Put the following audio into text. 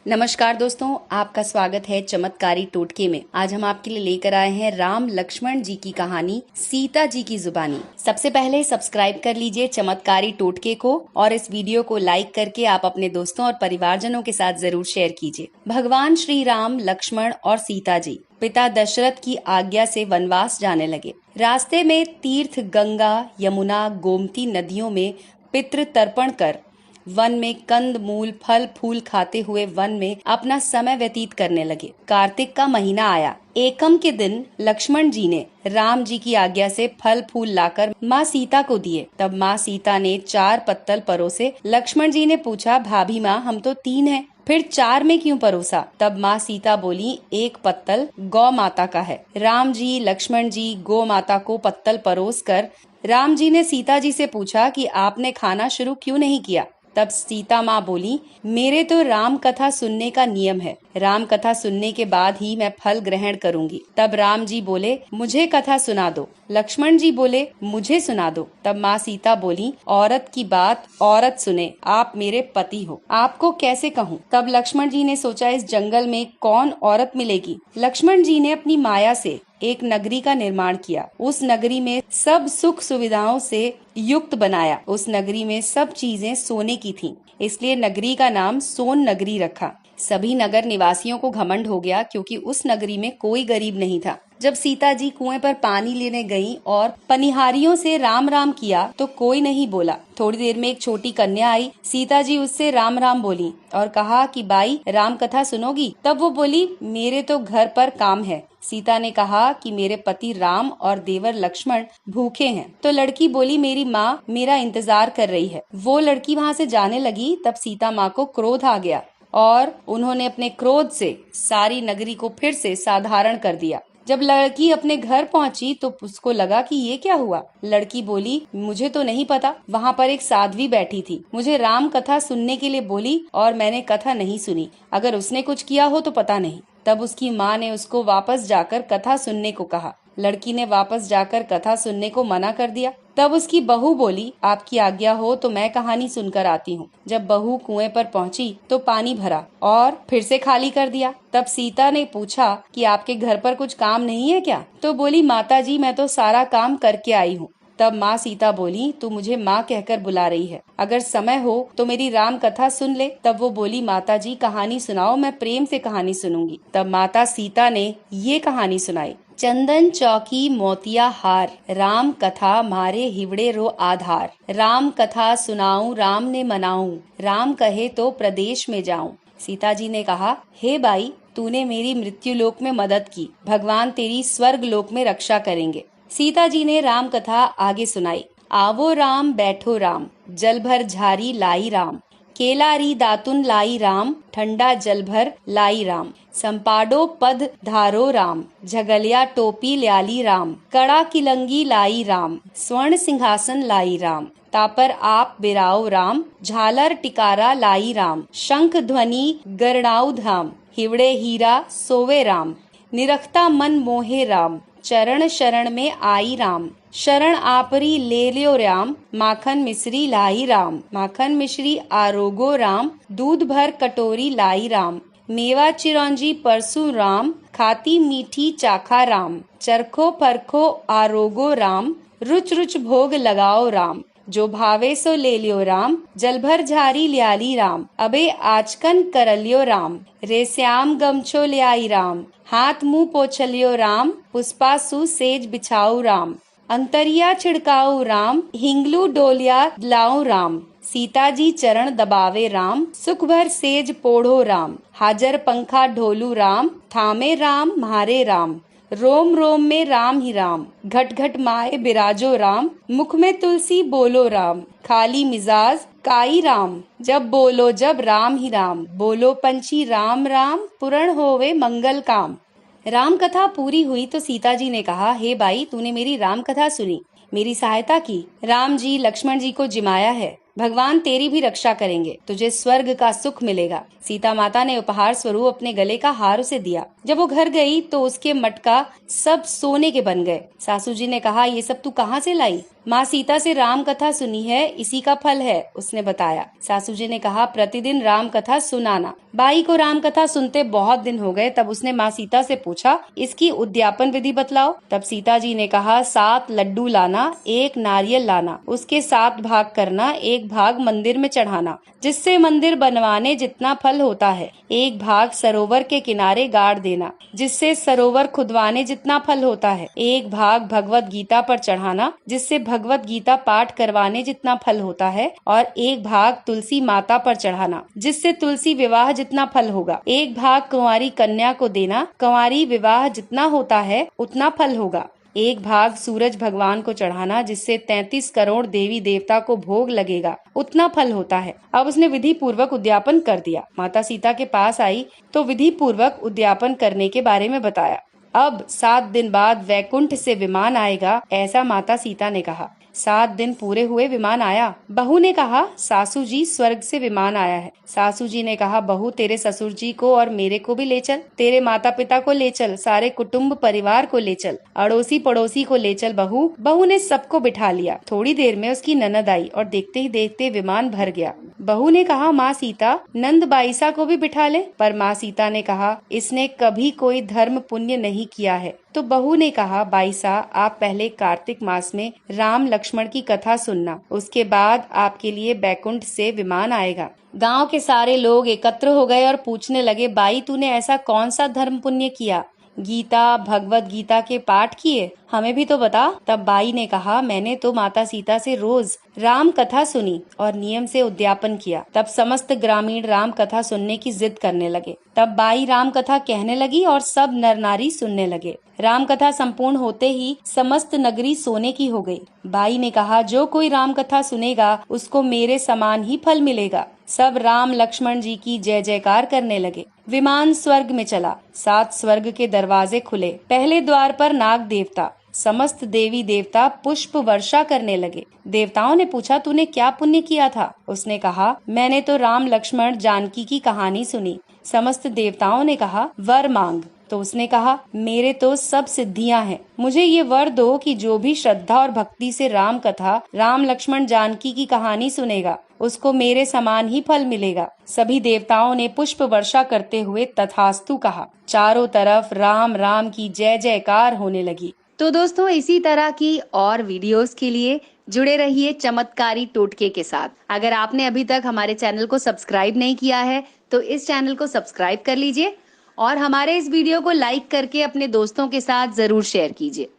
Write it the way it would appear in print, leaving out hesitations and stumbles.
नमस्कार दोस्तों, आपका स्वागत है चमत्कारी टोटके में। आज हम आपके लिए लेकर आए हैं राम लक्ष्मण जी की कहानी सीता जी की जुबानी। सबसे पहले सब्सक्राइब कर लीजिए चमत्कारी टोटके को और इस वीडियो को लाइक करके आप अपने दोस्तों और परिवारजनों के साथ जरूर शेयर कीजिए। भगवान श्री राम, लक्ष्मण और सीता जी पिता दशरथ की आज्ञा से वनवास जाने लगे। रास्ते में तीर्थ गंगा, यमुना, गोमती नदियों में पितृ तर्पण कर वन में कंद मूल फल फूल खाते हुए वन में अपना समय व्यतीत करने लगे। कार्तिक का महीना आया। एकम के दिन लक्ष्मण जी ने राम जी की आज्ञा से फल फूल लाकर माँ सीता को दिए। तब माँ सीता ने 4 पत्तल परोसे। लक्ष्मण जी ने पूछा, भाभी माँ, हम तो 3 हैं, फिर 4 में क्यों परोसा? तब माँ सीता बोली, 1 पत्तल गौ माता का है। राम जी, लक्ष्मण जी गौ माता को पत्तल परोस कर राम जी ने सीता जी से पूछा कि आपने खाना शुरू क्यों नहीं किया? तब सीता माँ बोली, मेरे तो राम कथा सुनने का नियम है। राम कथा सुनने के बाद ही मैं फल ग्रहण करूंगी। तब राम जी बोले, मुझे कथा सुना दो। लक्ष्मण जी बोले, मुझे सुना दो। तब माँ सीता बोली, औरत की बात औरत सुने, आप मेरे पति हो, आपको कैसे कहूँ? तब लक्ष्मण जी ने सोचा, इस जंगल में कौन औरत मिलेगी? लक्ष्मण जी ने अपनी माया से एक नगरी का निर्माण किया। उस नगरी में सब सुख सुविधाओं से युक्त बनाया। उस नगरी में सब चीजें सोने की थीं, इसलिए नगरी का नाम सोन नगरी रखा। सभी नगर निवासियों को घमंड हो गया क्योंकि उस नगरी में कोई गरीब नहीं था। जब सीता जी कुएं पर पानी लेने गईं और पनिहारियों से राम राम किया तो कोई नहीं बोला। थोड़ी देर में एक छोटी कन्या आई। सीता जी उससे राम राम बोली और कहा कि बाई, राम कथा सुनोगी? तब वो बोली, मेरे तो घर पर काम है। सीता ने कहा कि मेरे पति राम और देवर लक्ष्मण भूखे हैं। तो लड़की बोली, मेरी माँ मेरा इंतजार कर रही है। वो लड़की वहाँ से जाने लगी। तब सीता माँ को क्रोध आ गया और उन्होंने अपने क्रोध से सारी नगरी को फिर से साधारण कर दिया। जब लड़की अपने घर पहुंची तो उसको लगा कि ये क्या हुआ। लड़की बोली, मुझे तो नहीं पता, वहाँ पर एक साध्वी बैठी थी, मुझे राम कथा सुनने के लिए बोली और मैंने कथा नहीं सुनी। अगर उसने कुछ किया हो तो पता नहीं। तब उसकी माँ ने उसको वापस जाकर कथा सुनने को कहा। लड़की ने वापस जाकर कथा सुनने को मना कर दिया। तब उसकी बहू बोली, आपकी आज्ञा हो तो मैं कहानी सुनकर आती हूँ। जब बहू कुएं पर पहुंची तो पानी भरा और फिर से खाली कर दिया। तब सीता ने पूछा कि आपके घर पर कुछ काम नहीं है क्या? तो बोली, माता जी, मैं तो सारा काम करके आई हूँ। तब माँ सीता बोली, तू मुझे माँ कहकर बुला रही है, अगर समय हो तो मेरी राम कथा सुन ले। तब वो बोली, माता जी कहानी सुनाओ, मैं प्रेम से कहानी सुनूंगी। तब माता सीता ने ये कहानी सुनाई। चंदन चौकी मोतिया हार, राम कथा मारे हिवड़े रो आधार। राम कथा सुनाऊं राम ने मनाऊं, राम कहे तो प्रदेश में जाऊं। सीता जी ने कहा, हे बाई, तूने मेरी मृत्यु लोक में मदद की, भगवान तेरी स्वर्ग लोक में रक्षा करेंगे। सीता जी ने राम कथा आगे सुनाई। आवो राम बैठो राम, जल भर झारी लाई राम। केलारी दातुन लाई राम, ठंडा जल भर लाई राम। संपाडो पद धारो राम, झगलिया टोपी ल्याली राम। कड़ा किलंगी लाई राम, स्वर्ण सिंहासन लाई राम। तापर आप बिराओ राम, झालर टिकारा लाई राम। शंख ध्वनि गरणाऊ धाम, हिवड़े हीरा सोवे राम। निरखता मन मोहे राम, चरण शरण में आई राम। शरण आपरी ले लियो राम, माखन मिश्री लाई राम। माखन मिश्री आरोगो राम, दूध भर कटोरी लाई राम। मेवा चिरौंजी परसू राम, खाती मीठी चाखा राम। चरखो परखो आरोगो राम, रुच रुच भोग लगाओ राम। जो भावे सो ले लियो राम, जल भर झारी ल्याली राम। अबे आचकन करलियो राम, रे श्याम गमछो ले आई राम। हाथ मुंह पोछलियो राम, पुष्पासु सेज बिछाऊ राम। अंतरिया छिड़काऊ राम, हिंगलू डोलिया लाऊ राम। सीता जी चरण दबावे राम, सुख भर सेज पोढ़ो राम। हाजर पंखा ढोलू राम, थामे राम म्हारे राम। रोम रोम में राम ही राम, घट घट माए बिराजो राम। मुख में तुलसी बोलो राम, खाली मिजाज काई राम। जब बोलो जब राम ही राम, बोलो पंछी राम राम। पूर्ण होवे मंगल काम। राम कथा पूरी हुई तो सीता जी ने कहा, हे बाई, तूने मेरी राम कथा सुनी, मेरी सहायता की। राम जी, लक्ष्मण जी को जिमाया है, भगवान तेरी भी रक्षा करेंगे, तुझे स्वर्ग का सुख मिलेगा। सीता माता ने उपहार स्वरूप अपने गले का हार उसे दिया। जब वो घर गई तो उसके मटका सब सोने के बन गए। सासू जी ने कहा, ये सब तू कहाँ से लाई? माँ सीता से राम कथा सुनी है, इसी का फल है, उसने बताया। सासू जी ने कहा, प्रतिदिन राम कथा सुनाना। बाई को राम कथा सुनते बहुत दिन हो गए। तब उसने माँ सीता से पूछा, इसकी उद्यापन विधि बतलाओ। तब सीता जी ने कहा, 7 लड्डू लाना, 1 नारियल लाना, उसके 7 भाग करना, 1 भाग मंदिर में चढ़ाना, जिससे मंदिर बनवाने जितना फल होता है। 1 भाग सरोवर के किनारे गाड़ देना, जिससे सरोवर खुदवाने जितना फल होता है। 1 भाग भगवत गीता पर चढ़ाना, जिससे भगवत गीता पाठ करवाने जितना फल होता है। और 1 भाग तुलसी माता पर चढ़ाना, जिससे तुलसी विवाह जितना फल होगा। 1 भाग कुंवारी कन्या को देना, कुंवारी विवाह जितना होता है उतना फल होगा। 1 भाग सूरज भगवान को चढ़ाना, जिससे 33 करोड़ देवी देवता को भोग लगेगा, उतना फल होता है। अब उसने विधि पूर्वक उद्यापन कर दिया। माता सीता के पास आई तो विधि पूर्वक उद्यापन करने के बारे में बताया। अब 7 दिन बाद वैकुंठ से विमान आएगा, ऐसा माता सीता ने कहा। 7 दिन पूरे हुए, विमान आया। बहू ने कहा, सासू जी, स्वर्ग से विमान आया है। सासू जी ने कहा, बहू तेरे ससुर जी को और मेरे को भी ले चल, तेरे माता पिता को ले चल, सारे कुटुंब परिवार को ले चल, अड़ोसी पड़ोसी को ले चल। बहू बहू ने सबको बिठा लिया। थोड़ी देर में उसकी ननद आई और देखते ही देखते विमान भर गया। बहू ने कहा, माँ सीता, नंद बाईसा को भी बिठा ले। पर माँ सीता ने कहा, इसने कभी कोई धर्म पुण्य नहीं किया है। तो बहू ने कहा, बाईसा, आप पहले कार्तिक मास में राम लक्ष्मण की कथा सुनना, उसके बाद आपके लिए बैकुंठ से विमान आएगा। गांव के सारे लोग एकत्र हो गए और पूछने लगे, बाई, तूने ऐसा कौन सा धर्म पुण्य किया? गीता, भगवत गीता के पाठ किए? हमें भी तो बता। तब बाई ने कहा, मैंने तो माता सीता से रोज राम कथा सुनी और नियम से उद्यापन किया। तब समस्त ग्रामीण राम कथा सुनने की जिद करने लगे। तब बाई राम कथा कहने लगी और सब नर नारी सुनने लगे। राम कथा संपूर्ण होते ही समस्त नगरी सोने की हो गई। बाई ने कहा, जो कोई राम कथा सुनेगा उसको मेरे समान ही फल मिलेगा। सब राम लक्ष्मण जी की जय जयकार करने लगे। विमान स्वर्ग में चला। 7 स्वर्ग के दरवाजे खुले। पहले द्वार पर नाग देवता, समस्त देवी देवता पुष्प वर्षा करने लगे। देवताओं ने पूछा, तूने क्या पुण्य किया था? उसने कहा, मैंने तो राम लक्ष्मण जानकी की कहानी सुनी। समस्त देवताओं ने कहा, वर मांग। तो उसने कहा, मेरे तो सब सिद्धियां हैं, मुझे ये वर दो कि जो भी श्रद्धा और भक्ति से राम कथा, राम लक्ष्मण जानकी की कहानी सुनेगा, उसको मेरे समान ही फल मिलेगा। सभी देवताओं ने पुष्प वर्षा करते हुए तथास्तु कहा। चारों तरफ राम राम की जय जयकार होने लगी। तो दोस्तों, इसी तरह की और वीडियोस के लिए जुड़े रहिए चमत्कारी टोटके के साथ। अगर आपने अभी तक हमारे चैनल को सब्सक्राइब नहीं किया है तो इस चैनल को सब्सक्राइब कर लीजिए और हमारे इस वीडियो को लाइक करके अपने दोस्तों के साथ जरूर शेयर कीजिए।